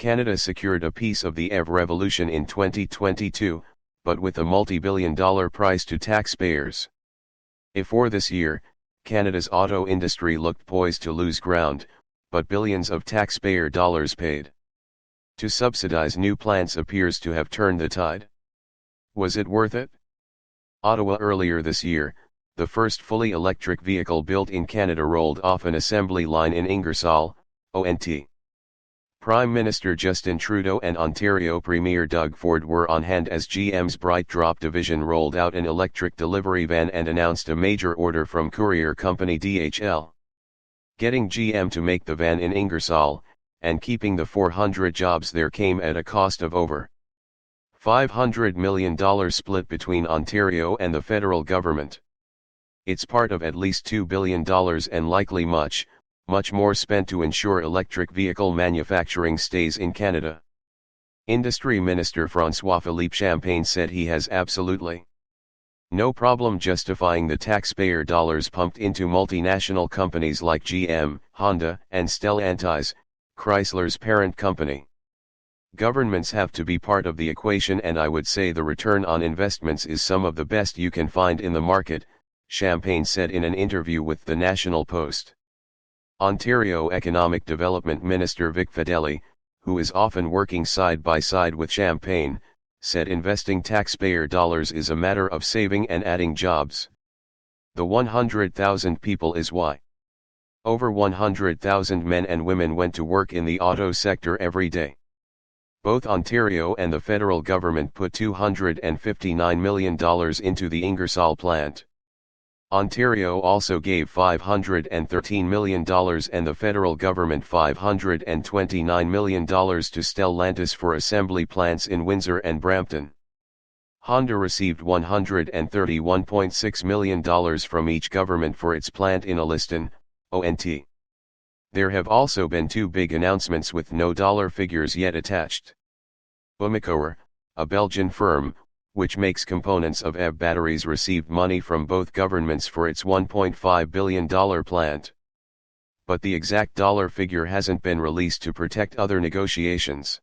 Canada secured a piece of the EV revolution in 2022, but with a multi-billion-dollar price to taxpayers. For this year, Canada's auto industry looked poised to lose ground, but billions of taxpayer dollars paid to subsidize new plants appears to have turned the tide. Was it worth it? Ottawa. Earlier this year, the first fully electric vehicle built in Canada rolled off an assembly line in Ingersoll, ONT. Prime Minister Justin Trudeau and Ontario Premier Doug Ford were on hand as GM's Bright Drop division rolled out an electric delivery van and announced a major order from courier company DHL. Getting GM to make the van in Ingersoll, and keeping the 400 jobs there came at a cost of over $500 million split between Ontario and the federal government. It's part of at least $2 billion and likely much more spent to ensure electric vehicle manufacturing stays in Canada. Industry Minister François-Philippe Champagne said he has absolutely no problem justifying the taxpayer dollars pumped into multinational companies like GM, Honda, and Stellantis, Chrysler's parent company. Governments have to be part of the equation, and I would say the return on investments is some of the best you can find in the market, Champagne said in an interview with the National Post. Ontario Economic Development Minister Vic Fedeli, who is often working side by side with Champagne, said investing taxpayer dollars is a matter of saving and adding jobs. The 100,000 people is why. Over 100,000 men and women went to work in the auto sector every day. Both Ontario and the federal government put $259 million into the Ingersoll plant. Ontario also gave $513 million and the federal government $529 million to Stellantis for assembly plants in Windsor and Brampton. Honda received $131.6 million from each government for its plant in Alliston, ONT. There have also been two big announcements with no dollar figures yet attached. Umicore, a Belgian firm, which makes components of EV batteries, received money from both governments for its $1.5 billion plant. But the exact dollar figure hasn't been released to protect other negotiations.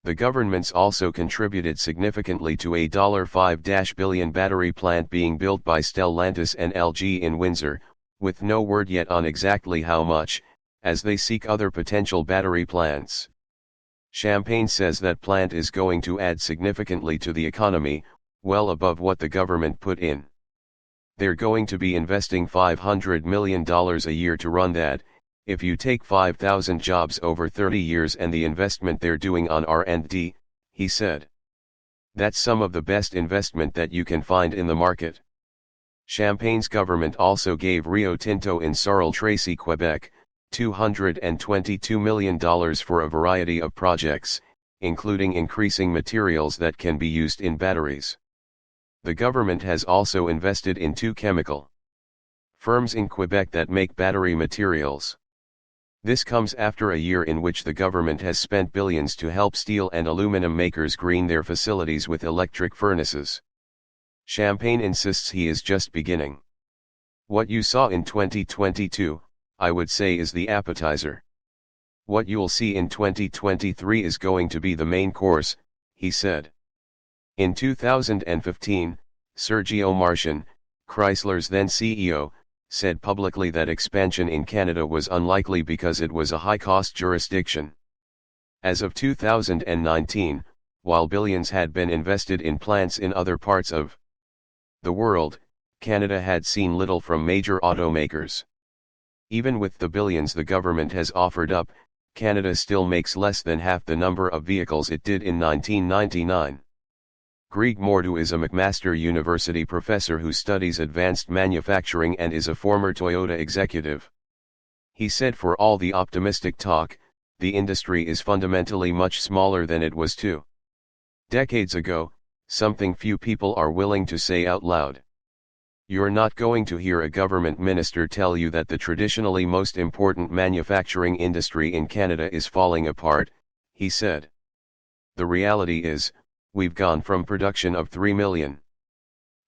The governments also contributed significantly to a $5 billion battery plant being built by Stellantis and LG in Windsor, with no word yet on exactly how much, as they seek other potential battery plants. Champagne says that plant is going to add significantly to the economy, well above what the government put in. They're going to be investing $500 million a year to run that. If you take 5,000 jobs over 30 years and the investment they're doing on R&D, he said. That's some of the best investment that you can find in the market. Champagne's government also gave Rio Tinto in Sorel-Tracy, Quebec, $222 million for a variety of projects, including increasing materials that can be used in batteries. The government has also invested in two chemical firms in Quebec that make battery materials. This comes after a year in which the government has spent billions to help steel and aluminum makers green their facilities with electric furnaces. Champagne insists he is just beginning. What you saw in 2022, I would say, is the appetizer. What you'll see in 2023 is going to be the main course, he said. In 2015, Sergio Marchionne, Chrysler's then CEO, said publicly that expansion in Canada was unlikely because it was a high-cost jurisdiction. As of 2019, while billions had been invested in plants in other parts of the world, Canada had seen little from major automakers. Even with the billions the government has offered up, Canada still makes less than half the number of vehicles it did in 1999. Greg Mordu is a McMaster University professor who studies advanced manufacturing and is a former Toyota executive. He said, for all the optimistic talk, the industry is fundamentally much smaller than it was 2 decades ago, something few people are willing to say out loud. You're not going to hear a government minister tell you that the traditionally most important manufacturing industry in Canada is falling apart, he said. The reality is, we've gone from production of 3 million.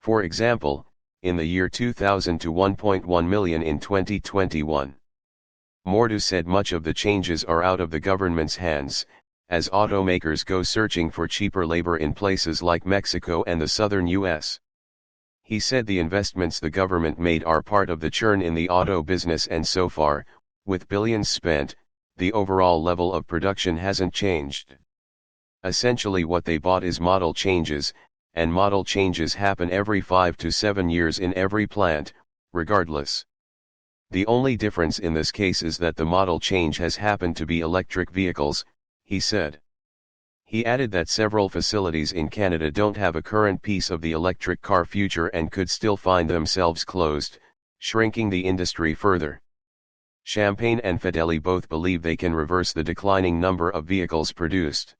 For example, in the year 2000 to 1.1 million in 2021. Mordu said much of the changes are out of the government's hands, as automakers go searching for cheaper labor in places like Mexico and the southern US. He said the investments the government made are part of the churn in the auto business, and so far, with billions spent, the overall level of production hasn't changed. Essentially what they bought is model changes, and model changes happen every 5 to 7 years in every plant, regardless. The only difference in this case is that the model change has happened to be electric vehicles, he said. He added that several facilities in Canada don't have a current piece of the electric car future and could still find themselves closed, shrinking the industry further. Champagne and Fedeli both believe they can reverse the declining number of vehicles produced.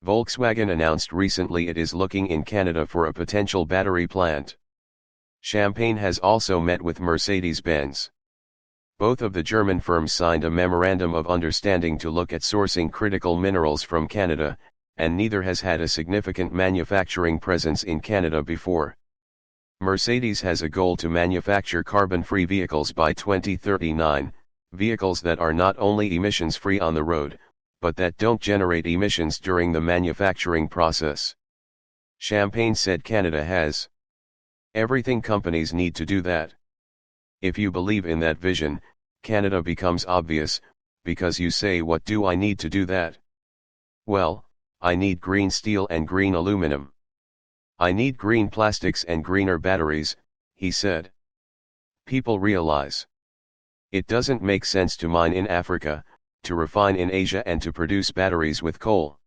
Volkswagen announced recently it is looking in Canada for a potential battery plant. Champagne has also met with Mercedes-Benz. Both of the German firms signed a memorandum of understanding to look at sourcing critical minerals from Canada, and neither has had a significant manufacturing presence in Canada before. Mercedes has a goal to manufacture carbon-free vehicles by 2039, vehicles that are not only emissions-free on the road, but that don't generate emissions during the manufacturing process. Champagne said Canada has everything companies need to do that. If you believe in that vision, Canada becomes obvious, because you say, what do I need to do that? Well, I need green steel and green aluminum. I need green plastics and greener batteries, he said. People realize it doesn't make sense to mine in Africa, to refine in Asia and to produce batteries with coal.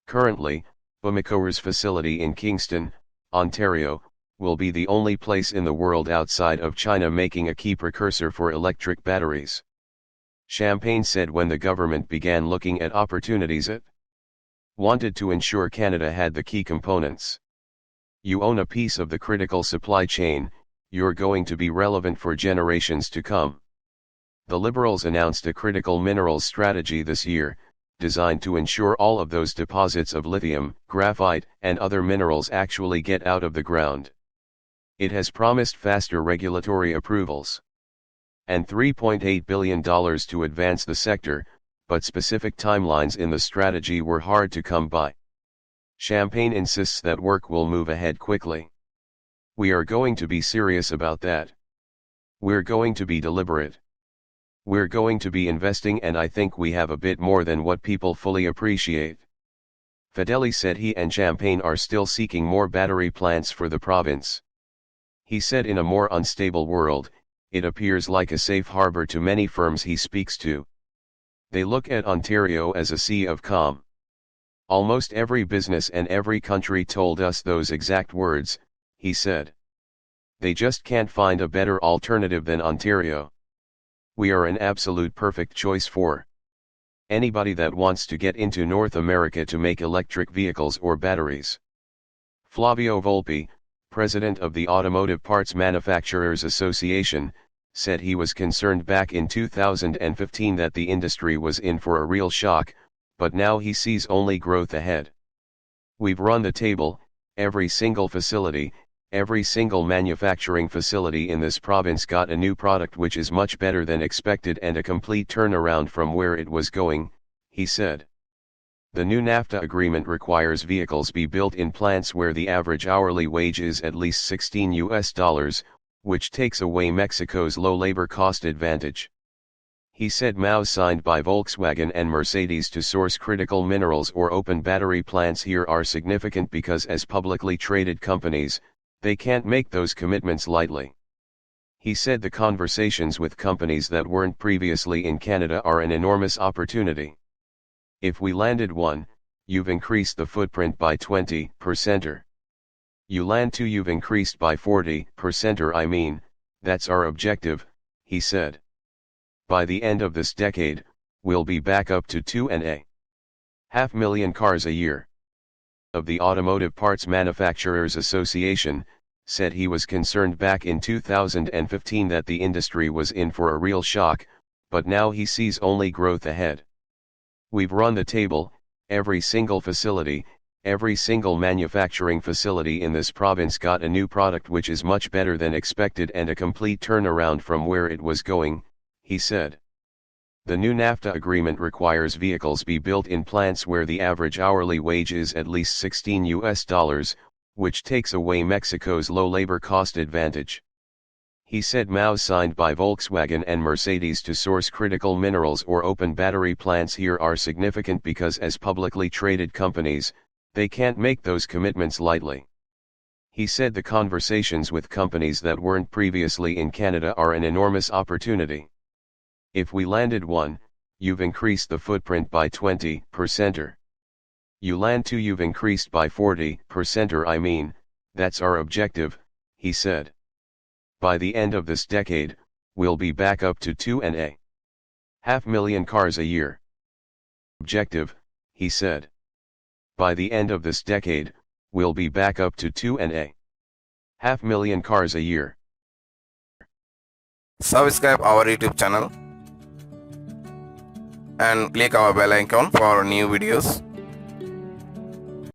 Currently, Umicore's facility in Kingston, Ontario, will be the only place in the world outside of China making a key precursor for electric batteries. Champagne said when the government began looking at opportunities it wanted to ensure Canada had the key components. You own a piece of the critical supply chain, you're going to be relevant for generations to come. The Liberals announced a critical minerals strategy this year, designed to ensure all of those deposits of lithium, graphite, and other minerals actually get out of the ground. It has promised faster regulatory approvals and $3.8 billion to advance the sector, but specific timelines in the strategy were hard to come by. Champagne insists that work will move ahead quickly. We are going to be serious about that. We're going to be deliberate. We're going to be investing, and I think we have a bit more than what people fully appreciate. Fedeli said he and Champagne are still seeking more battery plants for the province. He said in a more unstable world, it appears like a safe harbor to many firms he speaks to. They look at Ontario as a sea of calm. Almost every business and every country told us those exact words, he said. They just can't find a better alternative than Ontario. We are an absolute perfect choice for anybody that wants to get into North America to make electric vehicles or batteries. Flavio Volpi, president of the Automotive Parts Manufacturers Association, said he was concerned back in 2015 that the industry was in for a real shock, but now he sees only growth ahead. We've run the table, every single facility, every single manufacturing facility in this province got a new product which is much better than expected and a complete turnaround from where it was going, he said. The new NAFTA agreement requires vehicles be built in plants where the average hourly wage is at least $16, which takes away Mexico's low labor cost advantage. He said MOUs signed by Volkswagen and Mercedes to source critical minerals or open battery plants here are significant because as publicly traded companies, they can't make those commitments lightly. He said the conversations with companies that weren't previously in Canada are an enormous opportunity. If we landed one, you've increased the footprint by 20%. Or you land two, you've increased by 40%. Or I mean, that's our objective, he said. By the end of this decade, we'll be back up to 2.5 million cars a year. Of the Automotive Parts Manufacturers Association, said he was concerned back in 2015 that the industry was in for a real shock, but now he sees only growth ahead. We've run the table, every single facility, every single manufacturing facility in this province got a new product which is much better than expected and a complete turnaround from where it was going, he said. The new NAFTA agreement requires vehicles be built in plants where the average hourly wage is at least $16, which takes away Mexico's low labor cost advantage. He said MOUs signed by Volkswagen and Mercedes to source critical minerals or open battery plants here are significant because as publicly traded companies, they can't make those commitments lightly. He said the conversations with companies that weren't previously in Canada are an enormous opportunity. If we landed one, you've increased the footprint by 20%. You land two, you've increased by 40%. I mean, that's our objective, he said. By the end of this decade, we'll be back up to 2.5 million cars a year. Objective, he said. By the end of this decade, we'll be back up to 2.5 million cars a year. Subscribe our YouTube channel and click our bell icon for new videos.